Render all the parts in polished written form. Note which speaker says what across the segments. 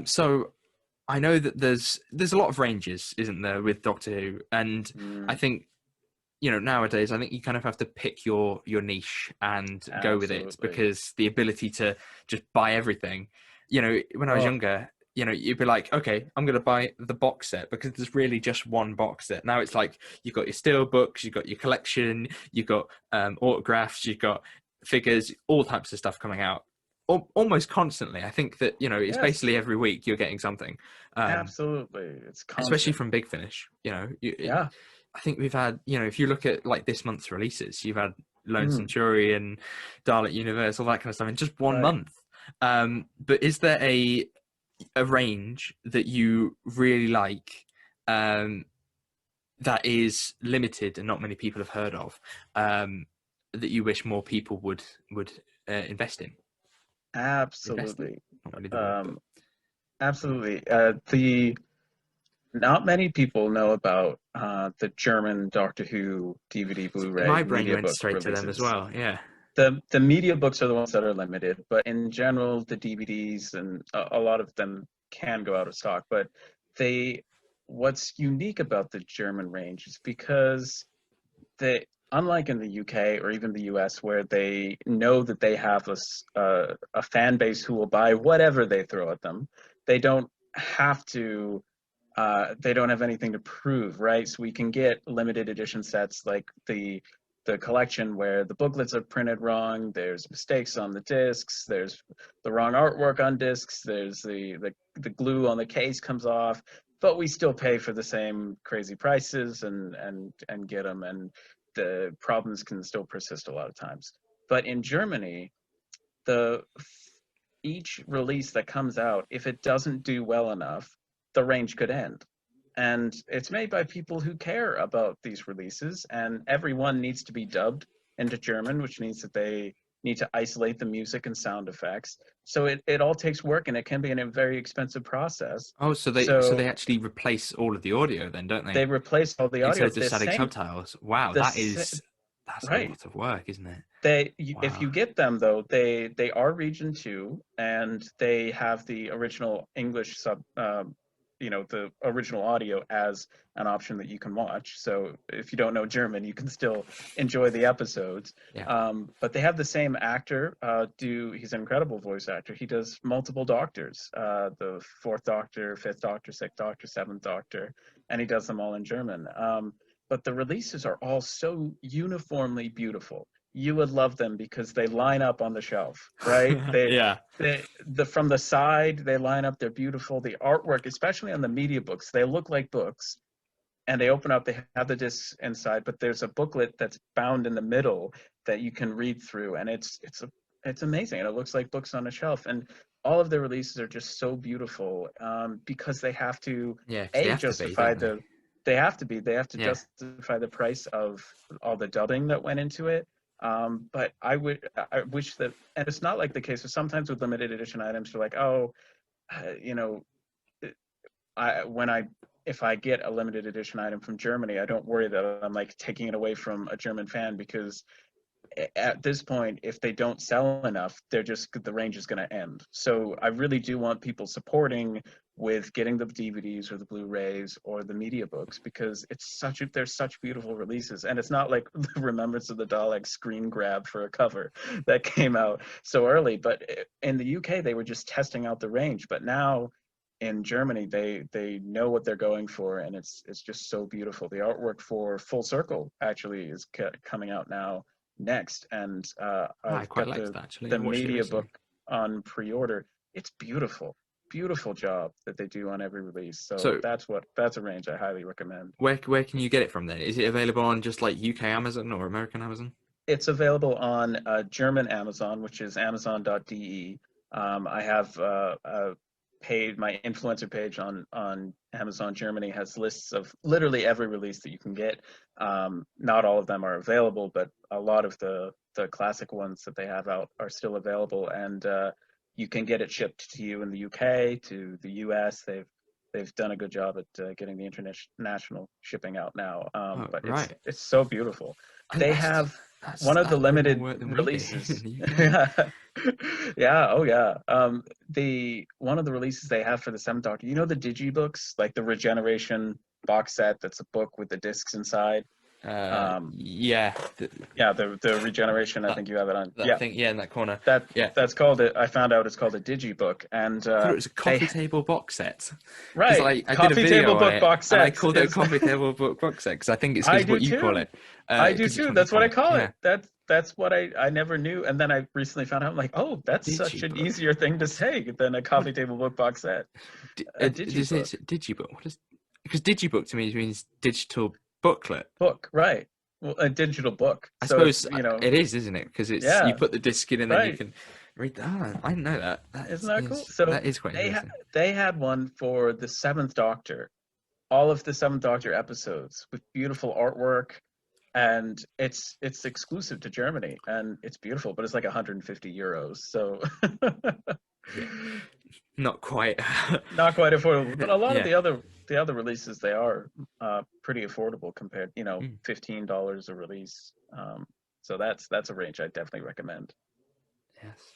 Speaker 1: So I know that there's a lot of ranges, isn't there, with Doctor Who, and I
Speaker 2: Mm,
Speaker 1: think nowadays I think you kind of have to pick your niche and go with it
Speaker 2: absolutely.
Speaker 1: because the ability to just buy everything, when I was
Speaker 2: Oh,
Speaker 1: younger, you'd be like, okay, I'm gonna buy the box set because there's really just one box set. Now it's like you've got your steel books, you've got your collection, you've got autographs, you've got figures, all types of stuff coming out almost constantly. I think that it's
Speaker 2: yes,
Speaker 1: basically every week you're getting something,
Speaker 2: absolutely. It's
Speaker 1: especially
Speaker 2: constant.
Speaker 1: from Big Finish.
Speaker 2: Yeah.
Speaker 1: I think we've had, if you look at like this month's releases, you've had Lone
Speaker 2: Mm,
Speaker 1: Centurion, Dalek Universe, all that kind of stuff in just one
Speaker 2: right.
Speaker 1: month. But is there a range that you really like, um, that is limited and not many people have heard of, that you wish more people would invest in? Invest in?
Speaker 2: Absolutely.
Speaker 1: Not really the word, but
Speaker 2: Um, absolutely. The Not many people know about the German Doctor Who DVD
Speaker 1: my
Speaker 2: Blu-ray
Speaker 1: brain
Speaker 2: media
Speaker 1: went
Speaker 2: book
Speaker 1: straight to them as
Speaker 2: releases.
Speaker 1: well. Yeah.
Speaker 2: The media books are the ones that are limited, but in general, the DVDs and a lot of them can go out of stock. But they, what's unique about the German range is because they, unlike in the UK or even the US, where they know that they have a fan base who will buy whatever they throw at them, they don't have to they don't have anything to prove, right? So we can get limited edition sets like the collection where the booklets are printed wrong, there's mistakes on the discs, there's the wrong artwork on discs, there's the glue on the case comes off, but we still pay for the same crazy prices and get them, and the problems can still persist a lot of times. But in Germany, the each release that comes out, if it doesn't do well enough, the range could end. And it's made by people who care about these releases, and everyone needs to be dubbed into German, which means that they need to isolate the music and sound effects. So it all takes work, and it can be a very expensive process.
Speaker 1: Oh, so they
Speaker 2: So
Speaker 1: actually replace all of the audio then, don't
Speaker 2: they
Speaker 1: they?
Speaker 2: replace all the
Speaker 1: Instead
Speaker 2: audio.
Speaker 1: of just adding subtitles. Wow,
Speaker 2: The
Speaker 1: that's a
Speaker 2: right.
Speaker 1: lot of work, isn't it?
Speaker 2: If
Speaker 1: Wow.
Speaker 2: you get them though, they are region two, and they have the original English the original audio as an option that you can watch. So if you don't know German, you can still enjoy the episodes.
Speaker 1: Yeah.
Speaker 2: But they have the same actor. He's an incredible voice actor. He does multiple doctors, the Fourth Doctor, Fifth Doctor, Sixth Doctor, Seventh Doctor, and he does them all in German. But the releases are all so uniformly beautiful. You would love them because they line up on the shelf, right?
Speaker 1: Yeah.
Speaker 2: The from the side they line up. They're beautiful. The artwork, especially on the media books, they look like books, and they open up. They have the discs inside, but there's a booklet that's bound in the middle that you can read through, and it's amazing. And it looks like books on a shelf, and all of the releases are just so beautiful because they have to
Speaker 1: Yeah, because they
Speaker 2: a
Speaker 1: have to be,
Speaker 2: justify
Speaker 1: don't they?
Speaker 2: they have to
Speaker 1: Yeah.
Speaker 2: justify the price of all the dubbing that went into it. But I wish that, and it's not like the case. So sometimes with limited edition items, you're like, oh, you know, I when I if I get a limited edition item from Germany, I don't worry that I'm like taking it away from a German fan, because at this point, if they don't sell enough, the range is going to end. So I really do want people supporting with getting the DVDs or the Blu-rays or the media books, because they're such beautiful releases, and it's not like the Remembrance of the Dalek screen grab for a cover that came out so early. But in the UK, they were just testing out the range, but now in Germany, they know what they're going for, and it's just so beautiful. The artwork for Full Circle actually is coming out now next, and
Speaker 1: Ah, I
Speaker 2: I've
Speaker 1: quite
Speaker 2: got
Speaker 1: liked that actually.
Speaker 2: the
Speaker 1: I watched it
Speaker 2: media
Speaker 1: recently.
Speaker 2: book on pre-order. It's beautiful, beautiful job that they do on every release. So
Speaker 1: So
Speaker 2: that's a range I highly recommend.
Speaker 1: where can you get it from then? Is it available on just like UK Amazon or American Amazon?
Speaker 2: It's available on German Amazon, which is amazon.de. I have my influencer page on Amazon Germany has lists of literally every release that you can get. Not all of them are available, but a lot of the classic ones that they have out are still available, and you can get it shipped to you in the UK, to the US. They've done a good job at getting the international shipping out now.
Speaker 1: Oh,
Speaker 2: But
Speaker 1: right.
Speaker 2: it's so beautiful.
Speaker 1: I think
Speaker 2: They
Speaker 1: that's
Speaker 2: have one of the
Speaker 1: that's probably more
Speaker 2: limited
Speaker 1: work than we do
Speaker 2: releases.
Speaker 1: in the UK.
Speaker 2: Yeah, yeah, oh yeah. The one of the releases they have for the Seventh Doctor. You know the digibooks, like the Regeneration box set. That's a book with the discs inside. Um,
Speaker 1: Yeah,
Speaker 2: yeah, the Regeneration. I
Speaker 1: that
Speaker 2: think you have it on.
Speaker 1: that
Speaker 2: Yeah,
Speaker 1: thing, yeah, in that corner.
Speaker 2: that
Speaker 1: Yeah,
Speaker 2: that's called it. I found out it's called a digibook, and
Speaker 1: I thought it was a
Speaker 2: they
Speaker 1: coffee table box set because
Speaker 2: right
Speaker 1: I did a
Speaker 2: coffee table
Speaker 1: video on
Speaker 2: book
Speaker 1: it
Speaker 2: box
Speaker 1: and I
Speaker 2: sets
Speaker 1: called it a
Speaker 2: is.
Speaker 1: coffee table book set because I think it's
Speaker 2: I
Speaker 1: because
Speaker 2: do
Speaker 1: what you call
Speaker 2: too.
Speaker 1: it
Speaker 2: I do
Speaker 1: because it's
Speaker 2: too.
Speaker 1: from the
Speaker 2: That's what I
Speaker 1: comic.
Speaker 2: call
Speaker 1: Yeah,
Speaker 2: it. That's what I never knew, and then I recently found out. I'm like, oh, that's such an
Speaker 1: digibook.
Speaker 2: easier thing to say than a
Speaker 1: What
Speaker 2: coffee table book box set. A
Speaker 1: does it
Speaker 2: digibook
Speaker 1: say digibook? What is because digibook to me means digital booklet.
Speaker 2: book, right? Well, a digital book.
Speaker 1: I
Speaker 2: So it's
Speaker 1: suppose it is, isn't it? Because it's you
Speaker 2: yeah,
Speaker 1: put the disc in and then you
Speaker 2: right.
Speaker 1: can read. Ah, I didn't know that.
Speaker 2: Isn't that cool? So
Speaker 1: That is quite interesting.
Speaker 2: they had one for the Seventh Doctor, all of the Seventh Doctor episodes with beautiful artwork, and it's exclusive to Germany, and it's beautiful, but it's like 150 euros. So
Speaker 1: Yeah, not quite.
Speaker 2: not quite affordable. But a lot of
Speaker 1: Yeah.
Speaker 2: the other releases they are pretty affordable compared,
Speaker 1: Mm,
Speaker 2: $15 a release. So that's a range I definitely recommend.
Speaker 1: yes.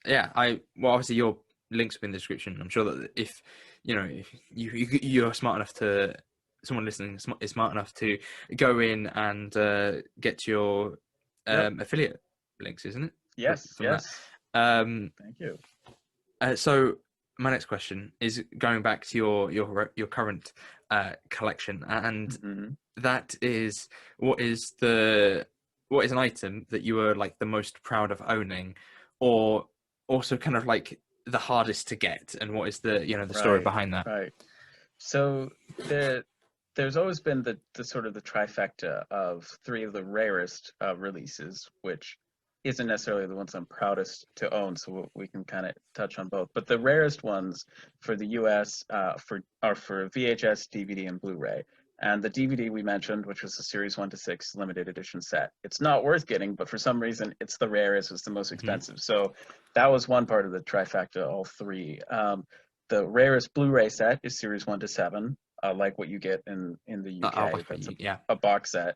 Speaker 1: Yeah. Well, obviously your links will be in the description. I'm sure that if if you're smart enough to someone listening is smart enough to go in and get your
Speaker 2: Yep.
Speaker 1: affiliate links, isn't it?
Speaker 2: Yes.
Speaker 1: From that.
Speaker 2: Yes.
Speaker 1: Um,
Speaker 2: Thank you.
Speaker 1: so my next question is going back to your current collection, and
Speaker 2: Hmm.
Speaker 1: that is what is an item that you are like the most proud of owning, or also kind of like the hardest to get, and what is the story
Speaker 2: Right.
Speaker 1: behind that?
Speaker 2: Right. So there's always been the sort of the trifecta of three of the rarest releases, which isn't necessarily the ones I'm proudest to own. So we can kind of touch on both. But the rarest ones for the U.S. Are for VHS, DVD, and Blu-ray. And the DVD we mentioned, which was the Series 1 to 6 limited edition set, it's not worth getting, but for some reason it's the rarest, it's the most
Speaker 1: Hmm.
Speaker 2: expensive. So that was one part of the trifecta, all three. The rarest Blu-ray set is Series 1 to 7, like what you get in the UK. That's
Speaker 1: Yeah.
Speaker 2: a box set.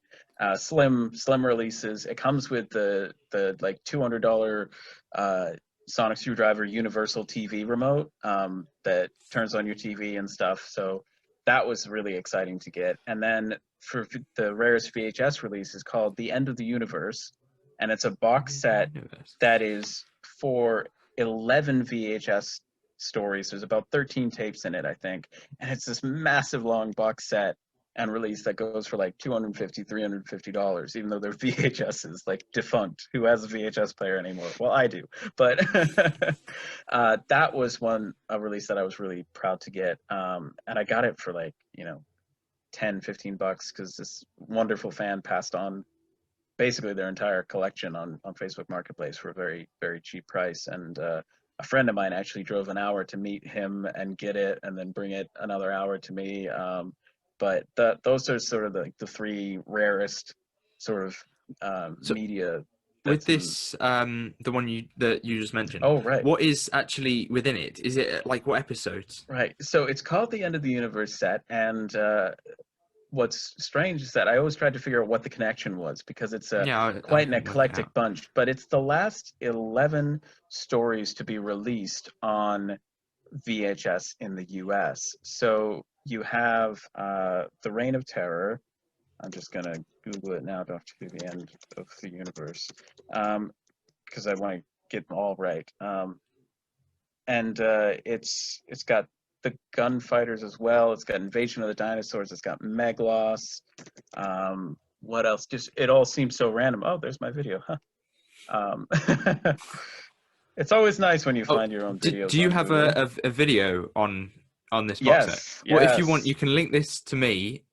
Speaker 2: Slim releases. It comes with the like $200 sonic screwdriver universal TV remote that turns on your TV and stuff. So that was really exciting to get. And then for the rarest VHS release is called The End of the Universe, and it's a box set
Speaker 1: Universe.
Speaker 2: that is for 11 VHS stories. There's about 13 tapes in it, I think. And it's this massive long box set and release that goes for like $250, $350, even though they're VHSs, like defunct. Who has a VHS player anymore? Well, I do. But that was a release that I was really proud to get. And I got it for like, 10, $15 because this wonderful fan passed on basically their entire collection on Facebook Marketplace for a very, very cheap price. And a friend of mine actually drove an hour to meet him and get it, and then bring it another hour to me. But those are sort of the three rarest sort of
Speaker 1: So
Speaker 2: media
Speaker 1: with
Speaker 2: that's in.
Speaker 1: this, the one that you just mentioned,
Speaker 2: Oh, right.
Speaker 1: what is actually within it? Is it like what episodes?
Speaker 2: Right. So it's called the End of the Universe set, and what's strange is that I always tried to figure out what the connection was because it's
Speaker 1: Yeah, I
Speaker 2: quite an
Speaker 1: can work it
Speaker 2: eclectic
Speaker 1: out.
Speaker 2: bunch, but it's the last 11 stories to be released on VHS in the US. So you have The Reign of Terror. I'm just going to Google it now, Doctor Who, The End of the Universe, because I want to get them all right. And it's got the gunfighters as well. It's got Invasion of the Dinosaurs. It's got Meglos. What else? Just it all seems so random. Oh, there's my video. Huh. Um, it's always nice when you
Speaker 1: Oh,
Speaker 2: find your own
Speaker 1: do
Speaker 2: videos
Speaker 1: you
Speaker 2: on
Speaker 1: have
Speaker 2: Google.
Speaker 1: a video on this box set?
Speaker 2: Yes,
Speaker 1: Well, if you want,
Speaker 2: yes,
Speaker 1: you can link this to me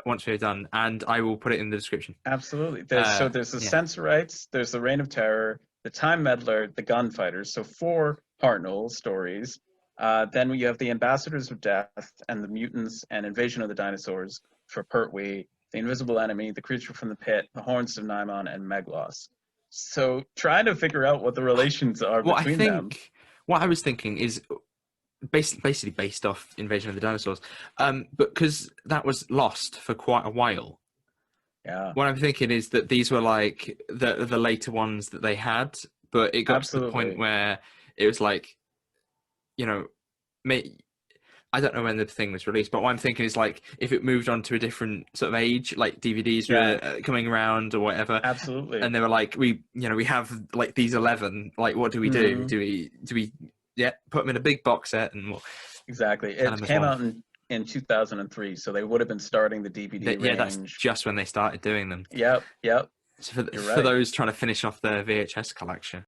Speaker 1: once we're done, and I will put it in the description.
Speaker 2: absolutely. There's the
Speaker 1: Yeah.
Speaker 2: Sensorites, there's the Reign of Terror, the Time Meddler, the Gunfighters. So four Hartnell stories. Then you have the Ambassadors of Death and the Mutants and Invasion of the Dinosaurs for Pertwee, the Invisible Enemy, the Creature from the Pit, the Horns of Nimon, and Meglos. So trying to figure out what the relations are
Speaker 1: What I
Speaker 2: between them.
Speaker 1: think, what I was thinking is basically based off Invasion of the Dinosaurs, but because that was lost for quite a while.
Speaker 2: Yeah,
Speaker 1: what I'm thinking is that these were like the later ones that they had, but it got to the point
Speaker 2: absolutely.
Speaker 1: where it was like, you know, may, I don't know when the thing was released, but what I'm thinking is like if it moved on to a different sort of age, like DVDs
Speaker 2: Yeah,
Speaker 1: were coming around or whatever,
Speaker 2: absolutely.
Speaker 1: and they were like, we have like these 11, like what do we do?
Speaker 2: Hmm.
Speaker 1: Do we yeah, put them in a big box set and we'll
Speaker 2: Exactly.
Speaker 1: sell
Speaker 2: It
Speaker 1: them as
Speaker 2: came
Speaker 1: one?
Speaker 2: out in 2003, so they would have been starting the DVD
Speaker 1: Yeah, that's
Speaker 2: range.
Speaker 1: just when they started doing them.
Speaker 2: Yep, yep.
Speaker 1: So
Speaker 2: You're
Speaker 1: for
Speaker 2: right.
Speaker 1: those trying to finish off their VHS collection.